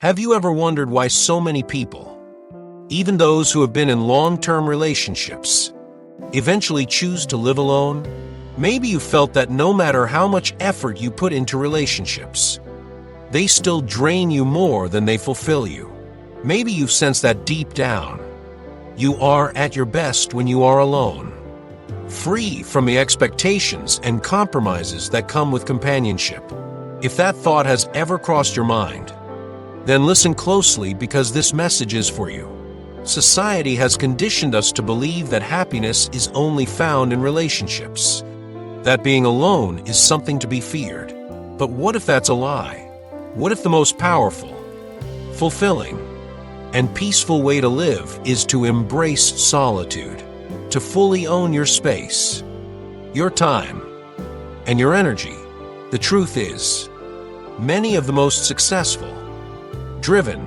Have you ever wondered why so many people, even those who have been in long-term relationships, eventually choose to live alone? Maybe you felt that no matter how much effort you put into relationships, they still drain you more than they fulfill you. Maybe you've sensed that deep down. You are at your best when you are alone, free from the expectations and compromises that come with companionship. If that thought has ever crossed your mind, then listen closely, because this message is for you. Society has conditioned us to believe that happiness is only found in relationships, that being alone is something to be feared. But what if that's a lie? What if the most powerful, fulfilling, and peaceful way to live is to embrace solitude, to fully own your space, your time, and your energy? The truth is, many of the most successful, driven,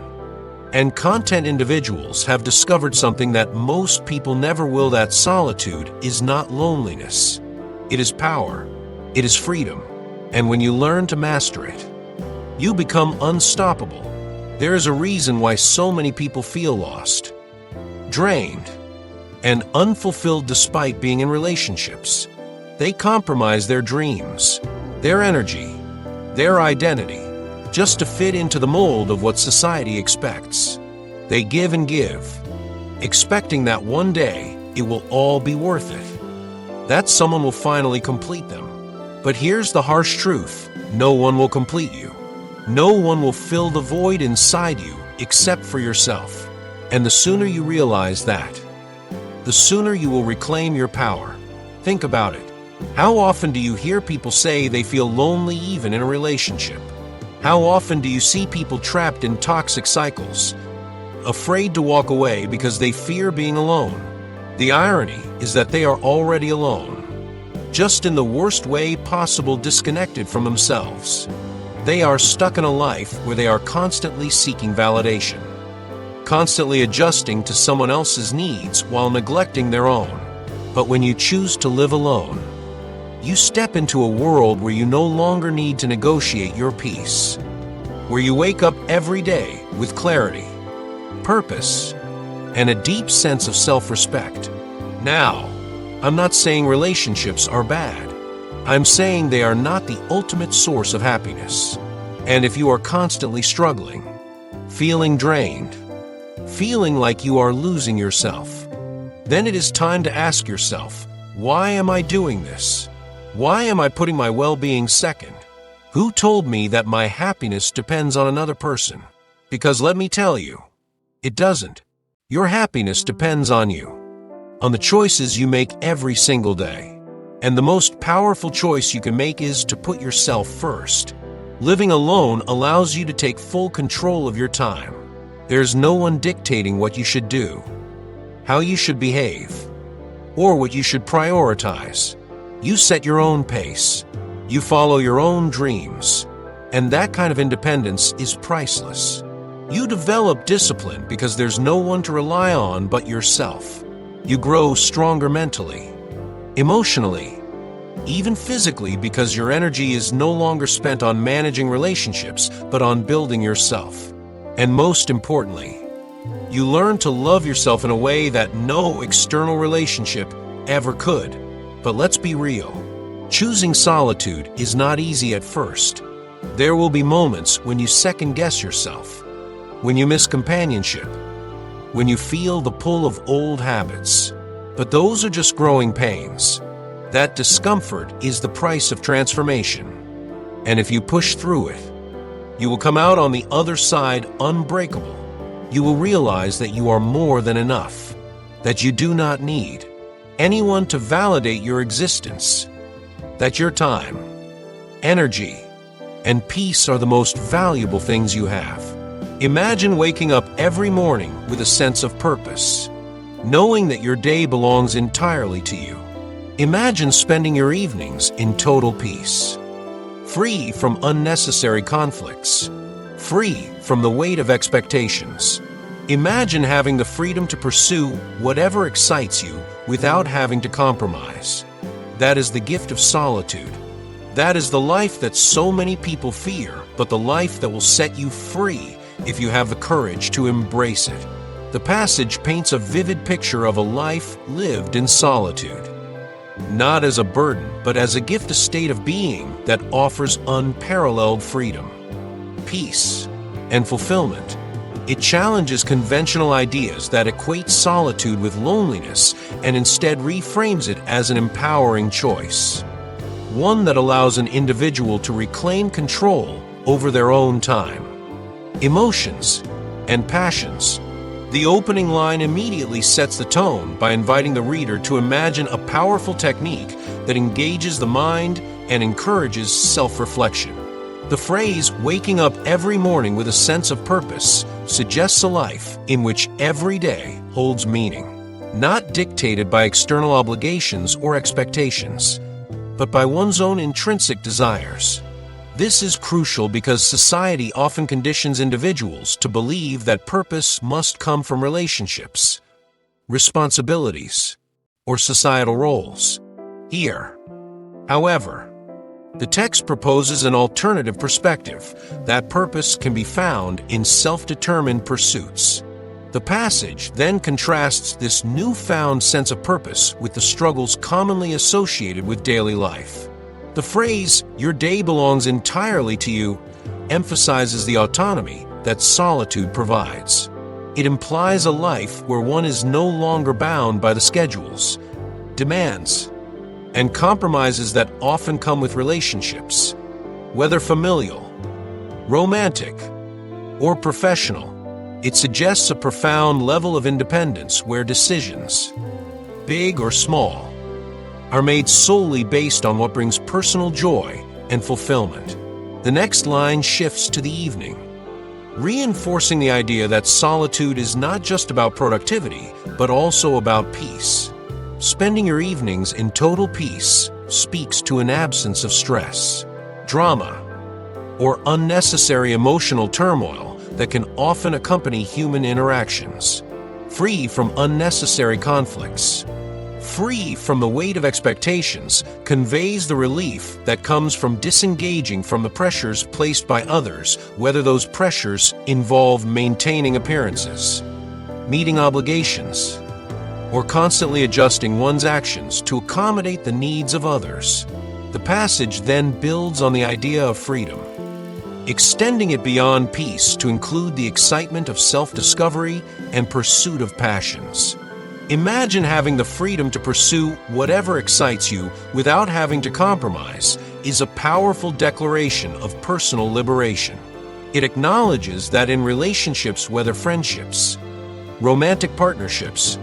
and content individuals have discovered something that most people never will: that solitude is not loneliness. It is power. It is freedom. And when you learn to master it, you become unstoppable. There is a reason why so many people feel lost, drained, and unfulfilled despite being in relationships. They compromise their dreams, their energy, their identity, just to fit into the mold of what society expects. They give and give, expecting that one day it will all be worth it, that someone will finally complete them. But here's the harsh truth: no one will complete you. No one will fill the void inside you except for yourself. And the sooner you realize that, the sooner you will reclaim your power. Think about it. How often do you hear people say they feel lonely even in a relationship? How often do you see people trapped in toxic cycles, afraid to walk away because they fear being alone? The irony is that they are already alone, just in the worst way possible, disconnected from themselves. They are stuck in a life where they are constantly seeking validation, constantly adjusting to someone else's needs while neglecting their own. But when you choose to live alone, you step into a world where you no longer need to negotiate your peace, where you wake up every day with clarity, purpose, and a deep sense of self-respect. Now, I'm not saying relationships are bad. I'm saying they are not the ultimate source of happiness. And if you are constantly struggling, feeling drained, feeling like you are losing yourself, then it is time to ask yourself, why am I doing this? Why am I putting my well-being second? Who told me that my happiness depends on another person? Because let me tell you, it doesn't. Your happiness depends on you, on the choices you make every single day. And the most powerful choice you can make is to put yourself first. Living alone allows you to take full control of your time. There's no one dictating what you should do, how you should behave, or what you should prioritize. You set your own pace. You follow your own dreams. And that kind of independence is priceless. You develop discipline because there's no one to rely on but yourself. You grow stronger mentally, emotionally, even physically, because your energy is no longer spent on managing relationships but on building yourself. And most importantly, you learn to love yourself in a way that no external relationship ever could. But let's be real. Choosing solitude is not easy at first. There will be moments when you second-guess yourself, when you miss companionship, when you feel the pull of old habits. But those are just growing pains. That discomfort is the price of transformation. And if you push through it, you will come out on the other side unbreakable. You will realize that you are more than enough, that you do not need anyone to validate your existence, that your time, energy, and peace are the most valuable things you have. Imagine waking up every morning with a sense of purpose, knowing that your day belongs entirely to you. Imagine spending your evenings in total peace, free from unnecessary conflicts, free from the weight of expectations. Imagine having the freedom to pursue whatever excites you without having to compromise. That is the gift of solitude. That is the life that so many people fear, but the life that will set you free if you have the courage to embrace it. The passage paints a vivid picture of a life lived in solitude. Not as a burden, but as a gift, a state of being that offers unparalleled freedom, peace, and fulfillment. It challenges conventional ideas that equate solitude with loneliness and instead reframes it as an empowering choice, one that allows an individual to reclaim control over their own time, emotions, and passions. The opening line immediately sets the tone by inviting the reader to imagine a powerful technique that engages the mind and encourages self-reflection. The phrase, "waking up every morning with a sense of purpose," suggests a life in which every day holds meaning, not dictated by external obligations or expectations, but by one's own intrinsic desires. This is crucial because society often conditions individuals to believe that purpose must come from relationships, responsibilities, or societal roles. Here, however, the text proposes an alternative perspective, that purpose can be found in self-determined pursuits. The passage then contrasts this newfound sense of purpose with the struggles commonly associated with daily life. The phrase, "your day belongs entirely to you," emphasizes the autonomy that solitude provides. It implies a life where one is no longer bound by the schedules, demands, and compromises that often come with relationships, whether familial, romantic, or professional. It suggests a profound level of independence where decisions, big or small, are made solely based on what brings personal joy and fulfillment. The next line shifts to the evening, reinforcing the idea that solitude is not just about productivity, but also about peace. Spending your evenings in total peace speaks to an absence of stress, drama, or unnecessary emotional turmoil that can often accompany human interactions. Free from unnecessary conflicts, free from the weight of expectations, conveys the relief that comes from disengaging from the pressures placed by others, whether those pressures involve maintaining appearances, meeting obligations, or constantly adjusting one's actions to accommodate the needs of others. The passage then builds on the idea of freedom, extending it beyond peace to include the excitement of self-discovery and pursuit of passions. Imagine having the freedom to pursue whatever excites you without having to compromise is a powerful declaration of personal liberation. It acknowledges that in relationships, whether friendships, romantic partnerships,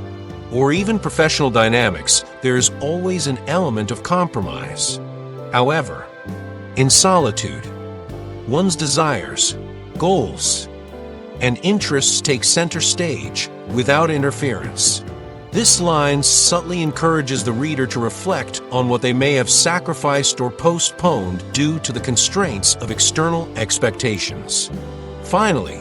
or even professional dynamics, there is always an element of compromise. However, in solitude, one's desires, goals, and interests take center stage without interference. This line subtly encourages the reader to reflect on what they may have sacrificed or postponed due to the constraints of external expectations. Finally,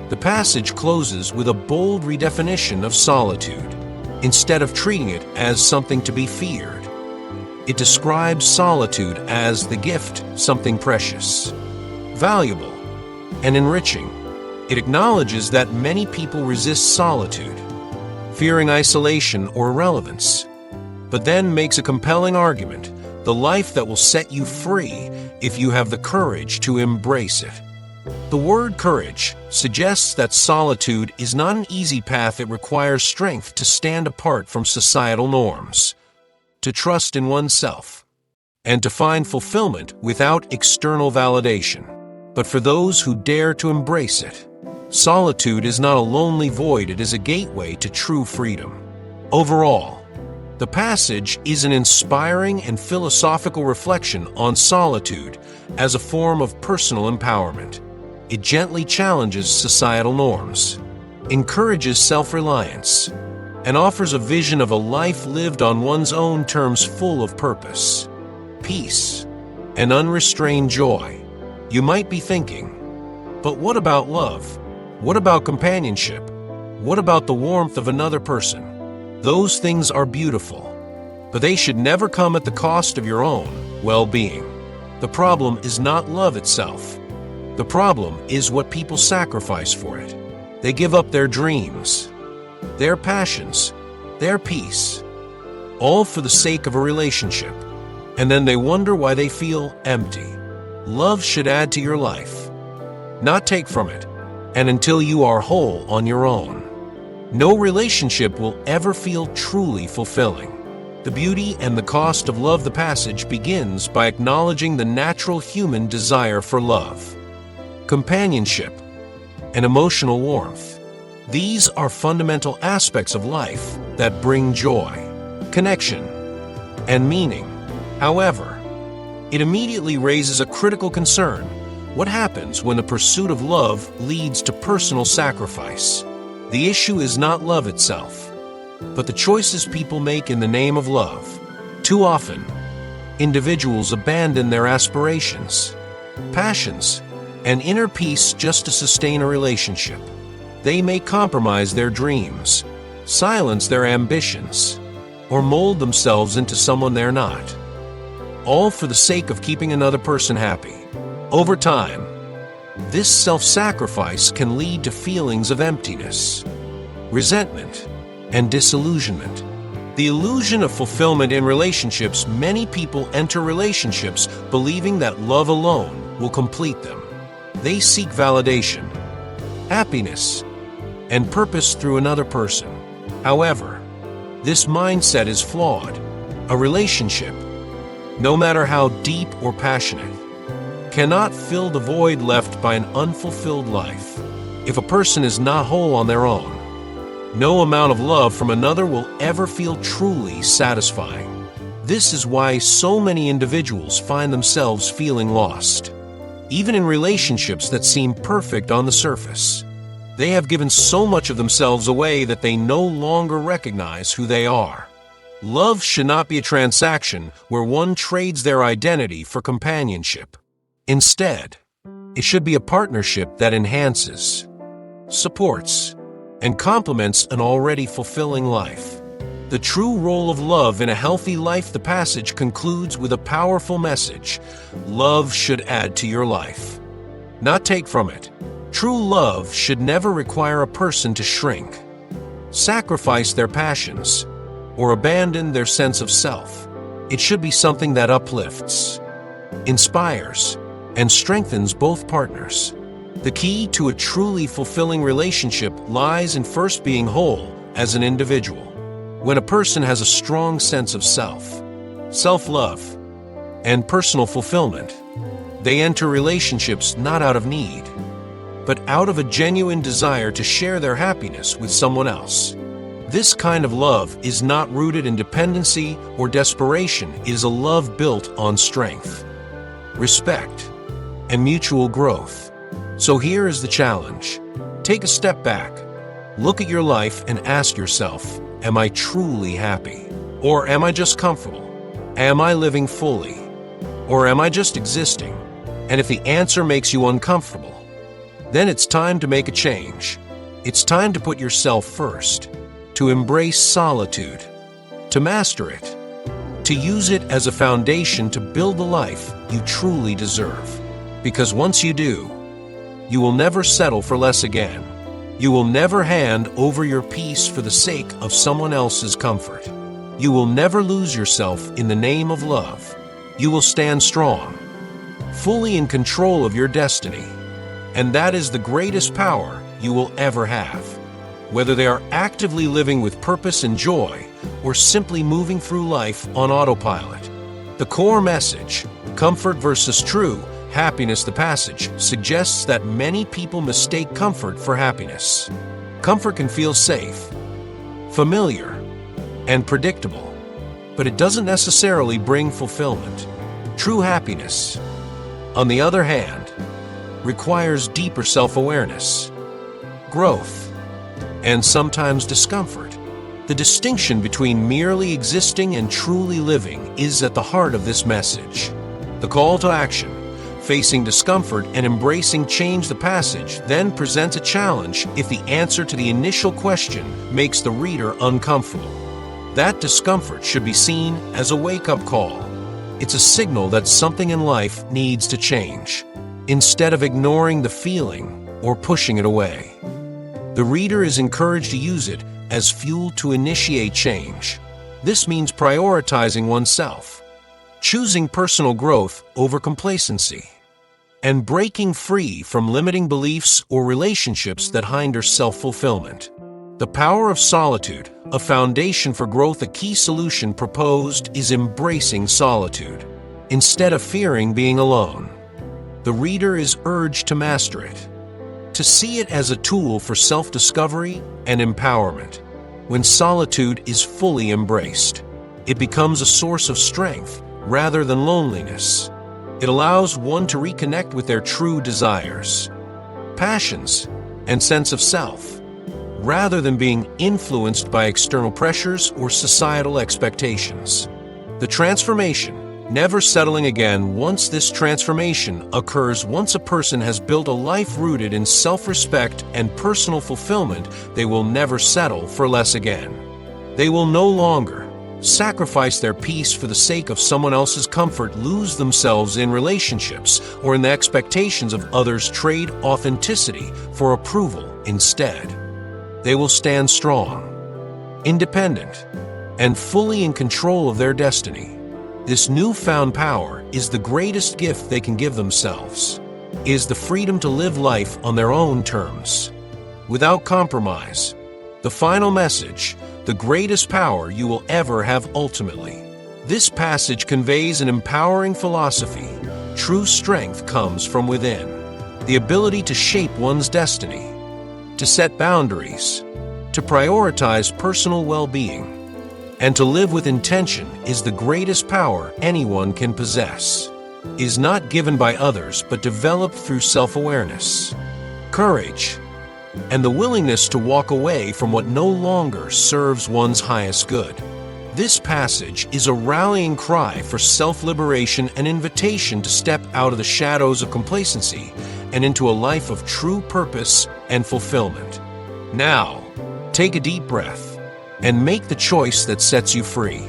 the passage closes with a bold redefinition of solitude. Instead of treating it as something to be feared, it describes solitude as the gift, something precious, valuable, and enriching. It acknowledges that many people resist solitude, fearing isolation or irrelevance, but then makes a compelling argument, the life that will set you free if you have the courage to embrace it. The word courage suggests that solitude is not an easy path. It requires strength to stand apart from societal norms, to trust in oneself, and to find fulfillment without external validation. But for those who dare to embrace it, solitude is not a lonely void, it is a gateway to true freedom. Overall, the passage is an inspiring and philosophical reflection on solitude as a form of personal empowerment. It gently challenges societal norms, encourages self-reliance, and offers a vision of a life lived on one's own terms, full of purpose, peace, and unrestrained joy. You might be thinking, but what about love? What about companionship? What about the warmth of another person? Those things are beautiful, but they should never come at the cost of your own well-being. The problem is not love itself, The problem is what people sacrifice for it. They give up their dreams, their passions, their peace, all for the sake of a relationship, and then they wonder why they feel empty. Love should add to your life, not take from it, and until you are whole on your own, no relationship will ever feel truly fulfilling. The beauty and the cost of love. The passage begins by acknowledging the natural human desire for love, companionship, and emotional warmth. These are fundamental aspects of life that bring joy, connection, and meaning. However, it immediately raises a critical concern. What happens when the pursuit of love leads to personal sacrifice? The issue is not love itself, but the choices people make in the name of love. Too often, individuals abandon their aspirations, passions, and inner peace just to sustain a relationship. They may compromise their dreams, silence their ambitions, or mold themselves into someone they're not, all for the sake of keeping another person happy. Over time, this self-sacrifice can lead to feelings of emptiness, resentment, and disillusionment. The illusion of fulfillment in relationships. Many people enter relationships believing that love alone will complete them. They seek validation, happiness, and purpose through another person. However, this mindset is flawed. A relationship, no matter how deep or passionate, cannot fill the void left by an unfulfilled life. If a person is not whole on their own, no amount of love from another will ever feel truly satisfying. This is why so many individuals find themselves feeling lost. Even in relationships that seem perfect on the surface, they have given so much of themselves away that they no longer recognize who they are. Love should not be a transaction where one trades their identity for companionship. Instead, it should be a partnership that enhances, supports, and complements an already fulfilling life. The true role of love in a healthy life. The passage concludes with a powerful message. Love should add to your life, not take from it. True love should never require a person to shrink, sacrifice their passions, or abandon their sense of self. It should be something that uplifts, inspires, and strengthens both partners. The key to a truly fulfilling relationship lies in first being whole as an individual. When a person has a strong sense of self, self-love, and personal fulfillment, they enter relationships not out of need, but out of a genuine desire to share their happiness with someone else. This kind of love is not rooted in dependency or desperation. It is a love built on strength, respect, and mutual growth. So here is the challenge. Take a step back, look at your life and ask yourself, am I truly happy? Or am I just comfortable? Am I living fully? Or am I just existing? And if the answer makes you uncomfortable, then it's time to make a change. It's time to put yourself first, to embrace solitude, to master it, to use it as a foundation to build the life you truly deserve. Because once you do, you will never settle for less again. You will never hand over your peace for the sake of someone else's comfort. You will never lose yourself in the name of love. You will stand strong, fully in control of your destiny. And that is the greatest power you will ever have. Whether they are actively living with purpose and joy, or simply moving through life on autopilot. The core message, comfort versus true happiness. The passage suggests that many people mistake comfort for happiness. Comfort can feel safe, familiar, and predictable, but it doesn't necessarily bring fulfillment. True happiness, on the other hand, requires deeper self-awareness, growth, and sometimes discomfort. The distinction between merely existing and truly living is at the heart of this message. The call to action, facing discomfort and embracing change. The passage then presents a challenge if the answer to the initial question makes the reader uncomfortable. That discomfort should be seen as a wake-up call. It's a signal that something in life needs to change. instead of ignoring the feeling or pushing it away. The reader is encouraged to use it as fuel to initiate change. This means prioritizing oneself, choosing personal growth over complacency, and breaking free from limiting beliefs or relationships that hinder self-fulfillment. The power of solitude, a foundation for growth. A key solution proposed is embracing solitude, instead of fearing being alone. The reader is urged to master it, to see it as a tool for self-discovery and empowerment. When solitude is fully embraced, it becomes a source of strength rather than loneliness. It allows one to reconnect with their true desires, passions, and sense of self, rather than being influenced by external pressures or societal expectations. The transformation, never settling again. Once this transformation occurs, once a person has built a life rooted in self-respect and personal fulfillment, they will never settle for less again. They will no longer sacrifice their peace for the sake of someone else's comfort, lose themselves in relationships or in the expectations of others, trade authenticity for approval instead. They will stand strong, independent, and fully in control of their destiny. This newfound power is the greatest gift they can give themselves, is the freedom to live life on their own terms, without compromise. The final message: the greatest power you will ever have ultimately. This passage conveys an empowering philosophy. True strength comes from within. The ability to shape one's destiny, to set boundaries, to prioritize personal well-being, and to live with intention is the greatest power anyone can possess. It is not given by others but developed through self-awareness, courage, and the willingness to walk away from what no longer serves one's highest good. This passage is a rallying cry for self-liberation, an invitation to step out of the shadows of complacency and into a life of true purpose and fulfillment. Now, take a deep breath and make the choice that sets you free.